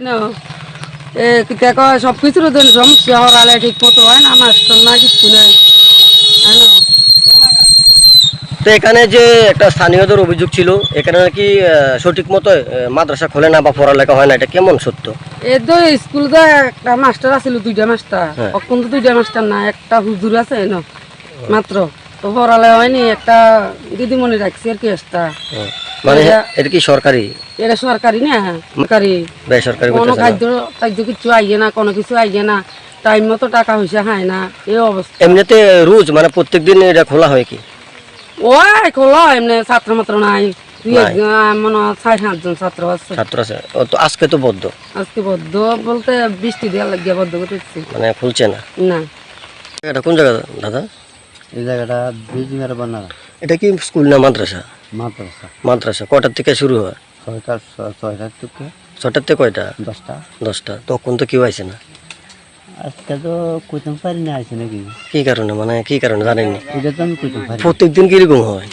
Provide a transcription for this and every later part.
না দেখো সবকিছুর সমস্যা হরালে ঠিক মতো হয় না, মাস্টার না কিছু নেই। তো এখানে যে একটা স্থানীয়দের অভিযোগ ছিল এখানে নাকি সঠিক মতো মাদ্রাসা খোলে না বা পড়ালেখা হয় না, এটা কেমন সত্য? এই তো স্কুল তো একটা মাস্টার আছিল, দুইটা মাস্টার। হ্যাঁ। এখন তো দুইটা মাস্টার না, একটা হুজুর আছে না মাত্র। তো পড়ালে হয়নি, একটা দিদিমণি রাখছি আর কি একটা। মানে এটা কি সরকারি? এটা সরকারি না, সরকারি। বেসরকারি কোনো করতেছে না? খাদ্য খাদ্য কিছু আইয়ে না, কোনো কিছু আইয়ে না, টাইম মতো টাকা পয়সা খায় না, এই অবস্থা। এমনিতে রোজ মানে প্রত্যেকদিন এটা খোলা হয় কি? ওই খোলা এমনি ছাত্র মাত্র নাই, নাই। মনে হয় 6-7 জন ছাত্র আছে। ছাত্র আছে? ও তো আজকে তো বদ্ধ। আজকে বদ্ধ বলতে বৃষ্টি দেওয়ার লাগিয়ে বদ্ধ করতেছি মানে খুলছে না? না। এটা কোন জায়গা দাদা? এই জায়গাটা ব্রিজিংয়ের বানানা এটা কি স্কুল না মাদ্রাসা? মাদ্রাসা। মাদ্রাসা কটার থেকে শুরু হয়? ছয়টার ছয়টার থেকে 6টার থেকে কয়টা? 10টা। 10টা। তখন তো কেউ আইছে না, আজকে তো কইতে পারি না আছে নাকি, কি কারণে, মানে কি কারণে জানেননি? এটা তো আমি কইতে পারি না। প্রত্যেকদিন কিরকম হয়?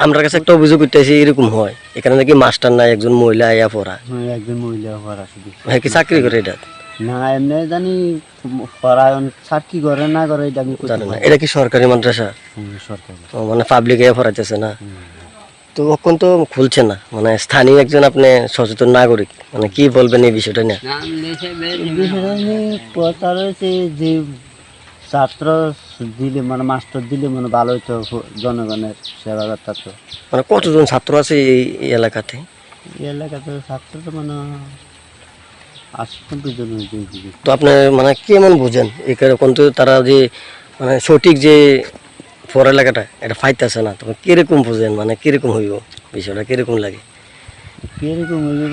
আমরা কাছে একটা অভিযোগ করতেছি এরকম হয়, এখানে নাকি মাস্টার নাই, একজন মহিলা আইয়া পড়া। হ্যাঁ, একজন মহিলা পড়া শুধু। হ্যাঁ, কি চাকরি করে এটা? না এমনি জানি পড়ায়ন চাকরি করে না করে এটা আমি কইতে জানেন না? পারি এটা কি সরকারি মাদ্রাসা? সরকারি। ও, মানে পাবলিক আইয়া পড়াইতেছে না? তো এখন তো খুলছে না, মানে স্থানীয় একজন আপনি সচেতন নাগরিক, মানে কি বলবেন এই বিষয়টা নিয়ে? এই বিষয়টা নিয়ে কথা রয়েছে যে ছাত্র দিলে মানে মাস্টার দিলে মানে ভালো হতো, জনগণের সেবা করতে তো। মানে কতজন ছাত্র আছে এই এলাকাতে? এই এলাকাতে ছাত্র তো মানে 80-90 জন হয়েছে এদিকে। তো আপনি মানে কেমন বুঝেন এখন তো তারা যে মানে সঠিক যে পড়ালেখাটা এটা পাইতেছে না, তবে কিরকম বুঝেন, মানে কিরকম হইব বিষয়টা, কিরকম লাগে? কিরকম হইবে